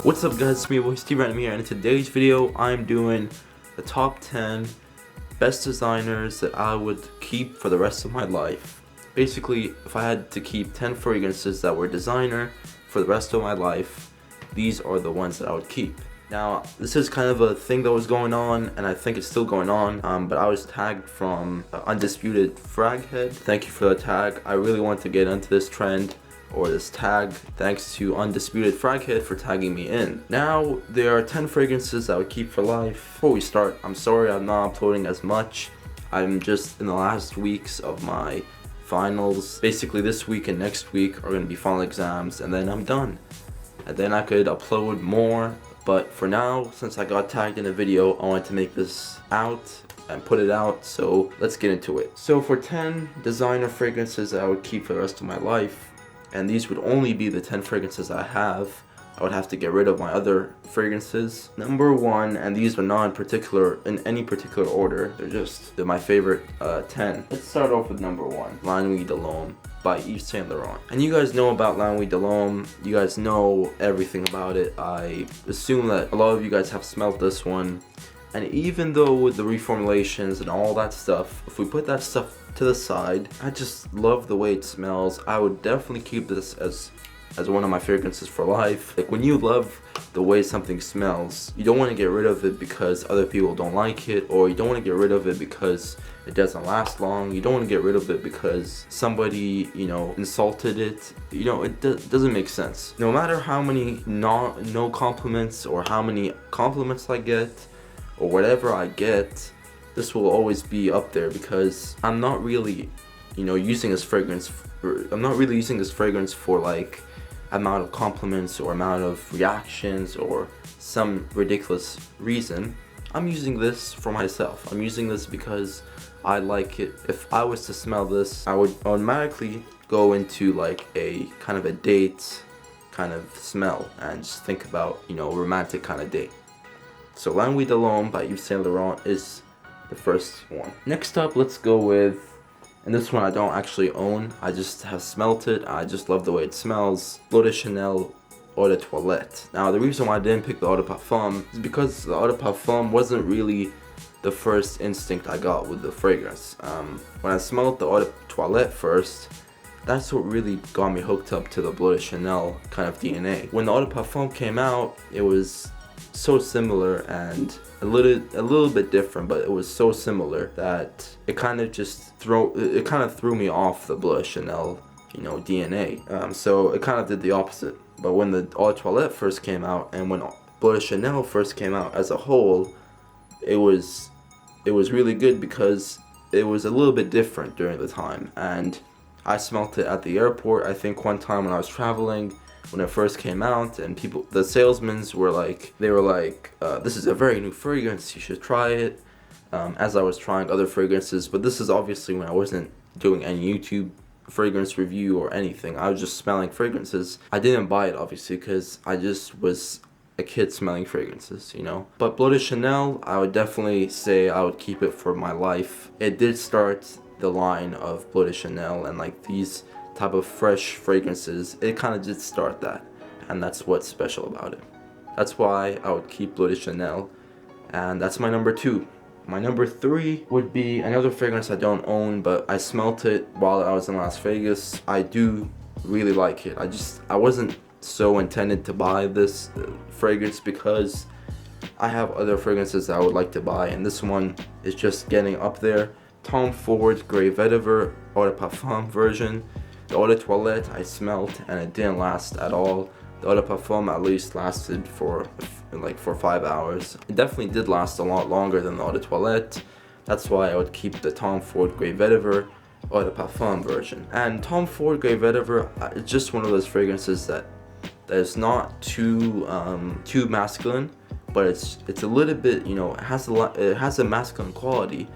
What's up guys, it's me, your boy SteveRandom here, and in today's video I'm doing the top 10 best designers that I would keep for the rest of my life. Basically, if I had to keep 10 fragrances that were designer for the rest of my life, these are the ones that I would keep. Now, this is kind of a thing that was going on, and I think it's still going on, but I was tagged from Undisputed Fraghead. Thank you for the tag. I really want to get into this trend or this tag. Thanks to Undisputed Fraghead for tagging me in. Now, there are 10 fragrances I would keep for life. Before we start, I'm sorry I'm not uploading as much. I'm just in the last weeks of my finals. Basically, this week and next week are going to be final exams, and then I'm done. And then I could upload more. But for now, since I got tagged in a video, I wanted to make this out and put it out, so let's get into it. So for 10 designer fragrances that I would keep for the rest of my life, and these would only be the 10 fragrances I have, I would have to get rid of my other fragrances. Number 1, and these are not in any particular order, they're my favorite 10. Let's start off with number 1, La Nuit de l'Homme by Yves Saint Laurent. And you guys know about La Nuit de l'Homme, you guys know everything about it. I assume that a lot of you guys have smelled this one. And even though with the reformulations and all that stuff, if we put that stuff to the side, I just love the way it smells. I would definitely keep this as one of my fragrances for life. Like, when you love the way something smells, you don't want to get rid of it because other people don't like it, or you don't want to get rid of it because it doesn't last long. You don't want to get rid of it because somebody, insulted it. It doesn't make sense. No matter how many no compliments or how many compliments I get or whatever I get, this will always be up there because I'm not really, using this fragrance. I'm not really using this fragrance for like amount of compliments or amount of reactions or some ridiculous reason. I'm using this for myself. I'm using this because I like it. If I was to smell this, I would automatically go into like a kind of a date kind of smell and just think about, romantic kind of date. So La Nuit de l'Homme by Yves Saint Laurent is the first one. Next up, let's go with, and this one I don't actually own, I just have smelt it, I just love the way it smells, L'Eau de Chanel Eau de Toilette. Now, the reason why I didn't pick the Eau de Parfum is because the Eau de Parfum wasn't really the first instinct I got with the fragrance. When I smelled the Eau de Toilette first, that's what really got me hooked up to the L'Eau de Chanel kind of DNA. When the Eau de Parfum came out, it was so similar and a little bit different, but it was so similar that it kind of threw me off the L'Eau de Chanel, DNA. So it kind of did the opposite. But when the Eau de Toilette first came out, and when L'Eau de Chanel first came out as a whole, it was really good because it was a little bit different during the time. And I smelt it at the airport. I think one time when I was traveling, when it first came out, and the salesmen were like, this is a very new fragrance, you should try it, as I was trying other fragrances. But this is obviously when I wasn't doing any YouTube fragrance review or anything. I was just smelling fragrances. I didn't buy it obviously because I just was a kid smelling fragrances, But L'Eau de Chanel, I would definitely say I would keep it for my life. It did start the line of L'Eau de Chanel, and like these type of fresh fragrances, it kind of did start that, and that's what's special about it. That's why I would keep L'Eau de Chanel, and that's my number 2. My number 3 would be another fragrance I don't own, but I smelt it while I was in Las Vegas. I do really like it. I wasn't so intended to buy this fragrance because I have other fragrances that I would like to buy, and this one is just getting up there. Tom Ford Grey Vetiver Eau de Parfum version. The Eau de Toilette I smelt and it didn't last at all. The Eau de Parfum at least lasted for 5 hours. It definitely did last a lot longer than the Eau de Toilette. That's why I would keep the Tom Ford Grey Vetiver Eau de Parfum version. And Tom Ford Grey Vetiver, it's just one of those fragrances that is not too masculine, but it's a little bit, it has a masculine quality,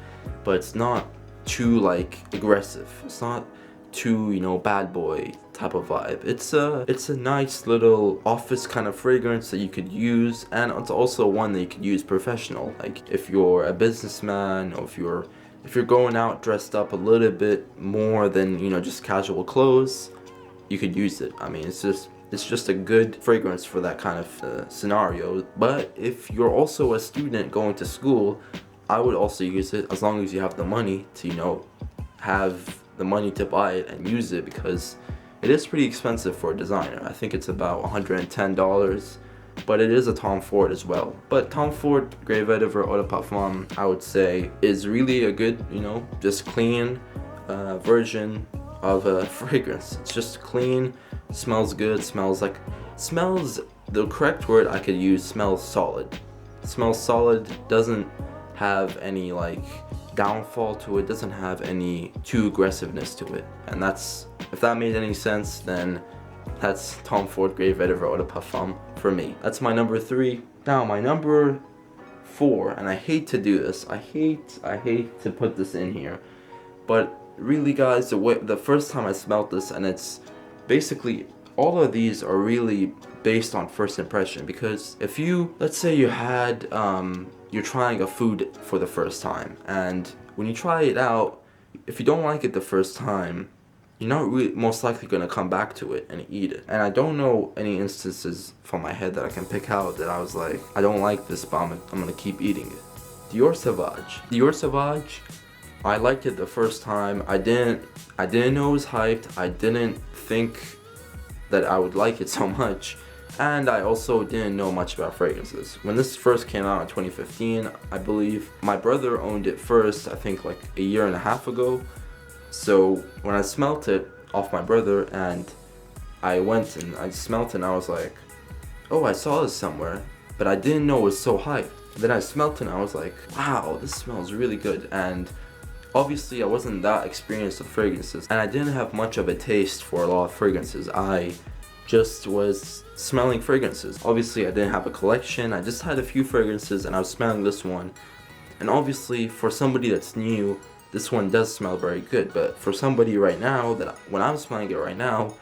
but it's not too like aggressive. It's not too, bad boy type of vibe. It's a nice little office kind of fragrance that you could use, and it's also one that you could use professional. Like if you're a businessman, or if you're going out dressed up a little bit more than, just casual clothes, you could use it. I mean, it's just it's just a good fragrance for that kind of scenario. But if you're also a student going to school, I would also use it as long as you have the money to, you know, have the money to buy it and use it, because it is pretty expensive for a designer. I think it's about $110, but it is a Tom Ford as well. But Tom Ford Grey Vetiver Eau de Parfum, I would say, is really a good, you know, just clean version of a fragrance. It's just clean, smells good, smells, the correct word I could use, smells solid. Smells solid, doesn't have any like downfall to it, doesn't have any too aggressiveness to it. And that's, if that made any sense, then that's Tom Ford Grey Vetiver Eau de Parfum for me. That's my number 3. Now my number 4, and I hate to do this, I hate to put this in here, but really guys, the first time I smelled this, and it's basically, all of these are really based on first impression, because if you, let's say you had, you're trying a food for the first time, and when you try it out, if you don't like it the first time, you're not really most likely going to come back to it and eat it. And I don't know any instances from my head that I can pick out that I was like, I don't like this, but I'm going to keep eating it. Dior Sauvage, I liked it the first time. I didn't know it was hyped. I didn't think that I would like it so much. And I also didn't know much about fragrances. When this first came out in 2015, I believe, my brother owned it first, I think like a year and a half ago. So when I smelt it off my brother, and I went and I smelt it, and I was like, oh, I saw this somewhere, but I didn't know it was so hyped. Then I smelt it and I was like, wow, this smells really good. And obviously I wasn't that experienced with fragrances, and I didn't have much of a taste for a lot of fragrances. I just was smelling fragrances. Obviously I didn't have a collection, I just had a few fragrances, and I was smelling this one. And obviously for somebody that's new, this one does smell very good, but for somebody right now, that when I'm smelling it right now,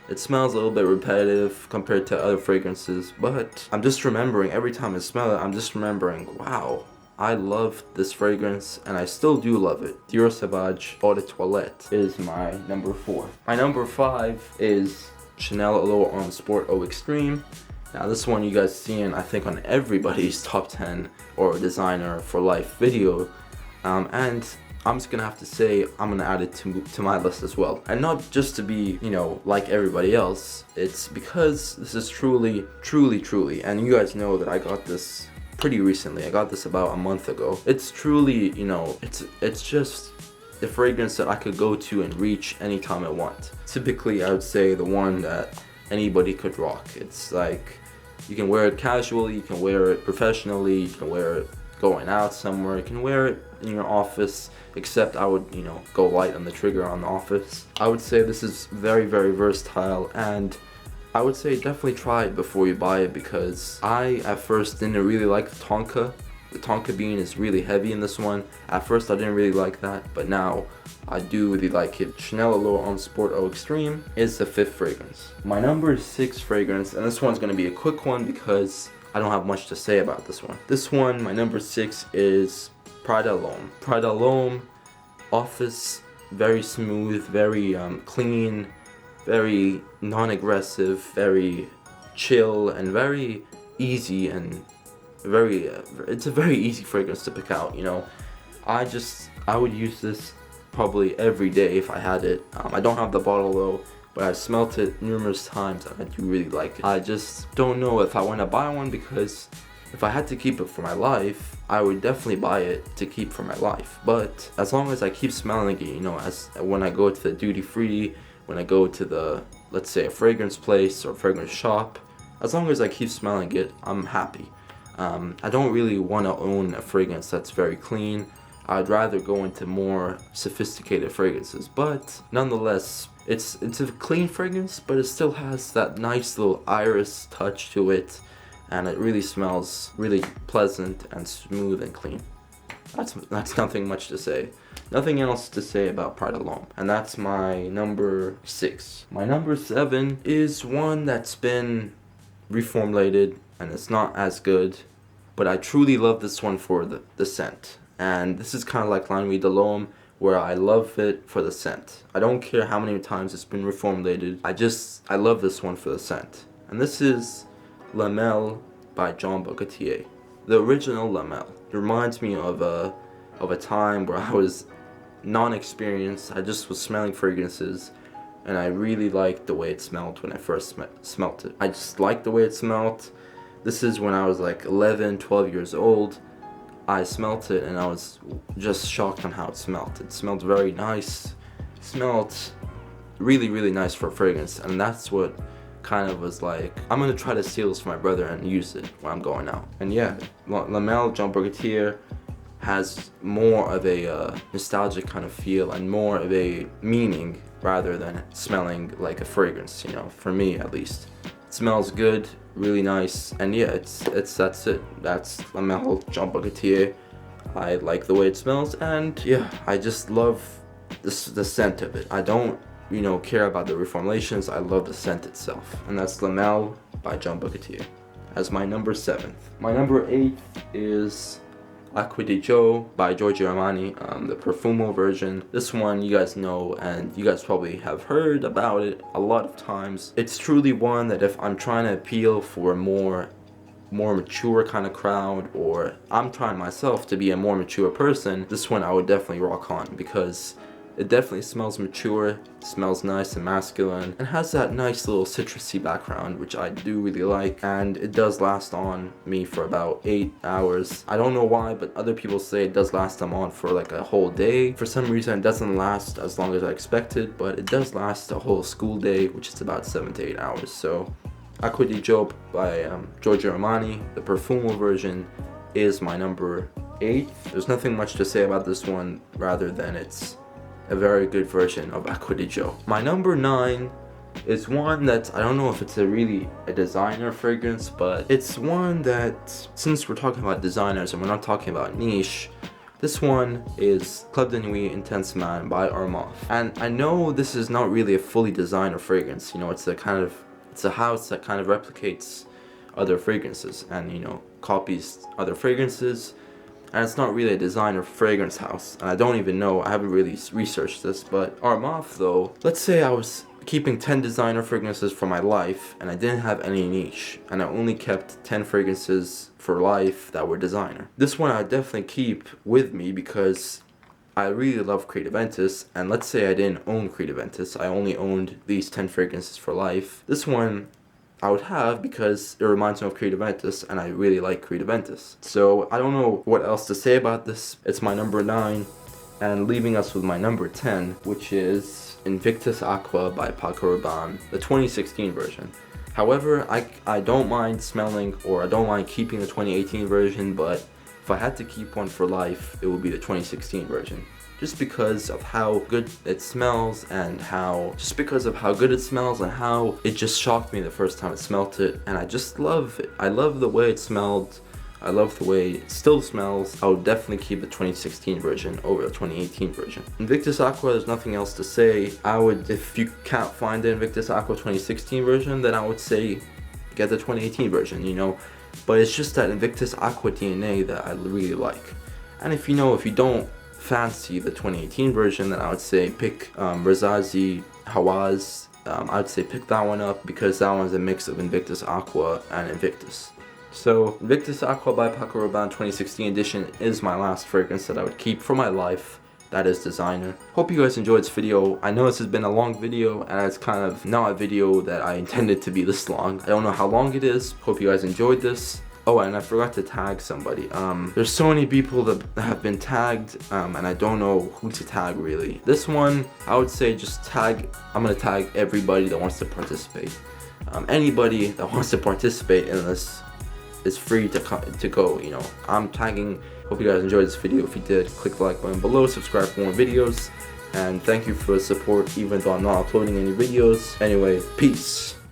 it smells a little bit repetitive compared to other fragrances. But I'm just remembering, every time I smell it, I'm just remembering, wow, I love this fragrance, and I still do love it. Dior Sauvage Eau de Toilette is my number 4. My number 5 is Chanel Allure Homme Sport Eau Extreme. Now this one you guys seen, I think, on everybody's top 10 or designer for life video, and I'm just gonna have to say, I'm gonna add it to my list as well. And not just to be, you know, like everybody else, it's because this is truly, and you guys know that I got this pretty recently. I got this about a month ago. It's truly, you know, it's just the fragrance that I could go to and reach anytime I want. Typically, I would say the one that anybody could rock. It's like, you can wear it casually, you can wear it professionally, you can wear it going out somewhere, you can wear it in your office, except I would, you know, go light on the trigger on the office. I would say this is very versatile, and I would say definitely try it before you buy it, because I at first didn't really like the tonka. The tonka bean is really heavy in this one. At first I didn't really like that, but now I do really like it. Chanel Allure Homme Sport Eau Extreme is the 5th fragrance. My number 6 fragrance, and this one's gonna be a quick one because I don't have much to say about this one. This one, my number 6, is Prada Alone. Prada Alone, office, very smooth, very clean, very non-aggressive, very chill, and very easy, and very it's a very easy fragrance to pick out, you know. I would use this probably every day if I had it. I don't have the bottle though, but I've smelt it numerous times and I do really like it. I just don't know if I want to buy one, because if I had to keep it for my life, I would definitely buy it to keep for my life. But as long as I keep smelling it, you know, as when I go to the duty free, when I go to the, let's say, a fragrance place or fragrance shop, as long as I keep smelling it, I'm happy. I don't really want to own a fragrance that's very clean. I'd rather go into more sophisticated fragrances, but nonetheless, it's a clean fragrance, but it still has that nice little iris touch to it, and it really smells really pleasant and smooth and clean. That's nothing much to say. Nothing else to say about Prada Alone. And that's my number 6. My number 7 is one that's been reformulated and it's not as good, but I truly love this one for the scent. And this is kind of like La Nuit de l'Homme, where I love it for the scent. I don't care how many times it's been reformulated. I love this one for the scent. And this is Lamelle by Jean Gaultier. The original Lamelle. It reminds me of a time where I was non-experienced. I just was smelling fragrances, and I really liked the way it smelled when I first smelt it. I just liked the way it smelled. This is when I was like 11, 12 years old. I smelt it and I was just shocked on how it smelled. It smelled very nice. It smelled really, really nice for a fragrance, and that's what kind of was like, I'm gonna try to steal this from my brother and use it when I'm going out. And yeah, Lamelle Jean Gaultier has more of a nostalgic kind of feel and more of a meaning rather than smelling like a fragrance, you know, for me at least. It smells good, really nice, and yeah, that's it. That's Lamelle Jean Gaultier. I like the way it smells, and yeah, I just love the scent of it. I don't, you know, care about the reformulations. I love the scent itself, and that's Lamelle by Jean Gaultier as my number 7th. My number 8 is Acqua di Gio by Giorgio Armani, the Profumo version. This one you guys know, and you guys probably have heard about it a lot of times. It's truly one that if I'm trying to appeal for a more mature kind of crowd, or I'm trying myself to be a more mature person, this one I would definitely rock on, because it definitely smells mature, smells nice and masculine, and has that nice little citrusy background, which I do really like, and it does last on me for about 8 hours. I don't know why, but other people say it does last them on for like a whole day. For some reason, it doesn't last as long as I expected, but it does last a whole school day, which is about 7 to 8 hours. So, Acqua di Gio by Giorgio Armani, the Profumo version, is my number 8. There's nothing much to say about this one, rather than it's a very good version of Acqua di Gio. My number 9 is one that I don't know if it's really a designer fragrance, but it's one that, since we're talking about designers and we're not talking about niche, this one is Club de Nuit Intense Man by Armani. And I know this is not really a fully designer fragrance. You know, it's a house that kind of replicates other fragrances and, you know, copies other fragrances. And it's not really a designer fragrance house, and I don't even know, I haven't really researched this, but Armani though, let's say I was keeping 10 designer fragrances for my life, and I didn't have any niche, and I only kept 10 fragrances for life that were designer. This one I definitely keep with me because I really love Creed Aventus, and let's say I didn't own Creed Aventus, I only owned these 10 fragrances for life. This one I would have because it reminds me of Creed Aventus, and I really like Creed Aventus. So I don't know what else to say about this. It's my number 9, and leaving us with my number 10, which is Invictus Aqua by Paco Rabanne, the 2016 version. However, I don't mind smelling, or I don't mind keeping the 2018 version, but if I had to keep one for life, it would be the 2016 version. Just because of how good it smells, and how good it smells, and how it just shocked me the first time I smelt it, and I just love it. I love the way it smelled. I love the way it still smells. I would definitely keep the 2016 version over the 2018 version. Invictus Aqua, there's nothing else to say. If you can't find the Invictus Aqua 2016 version, then I would say get the 2018 version, you know. But it's just that Invictus Aqua DNA that I really like. And if you don't fancy the 2018 version, then I would say pick Razazi Hawaz. I would say pick that one up, because that one's a mix of Invictus Aqua and Invictus. So Invictus Aqua by Paco Rabanne 2016 edition is my last fragrance that I would keep for my life. That is designer. Hope you guys enjoyed this video. I know this has been a long video, and it's kind of not a video that I intended to be this long. I don't know how long it is. Hope you guys enjoyed this. Oh, and I forgot to tag somebody. There's so many people that have been tagged, and I don't know who to tag really. This one, I would say just tag. I'm gonna tag everybody that wants to participate. Anybody that wants to participate in this is free to go. You know, I'm tagging. Hope you guys enjoyed this video. If you did, click the like button below, subscribe for more videos, and thank you for the support even though I'm not uploading any videos. Anyway, peace.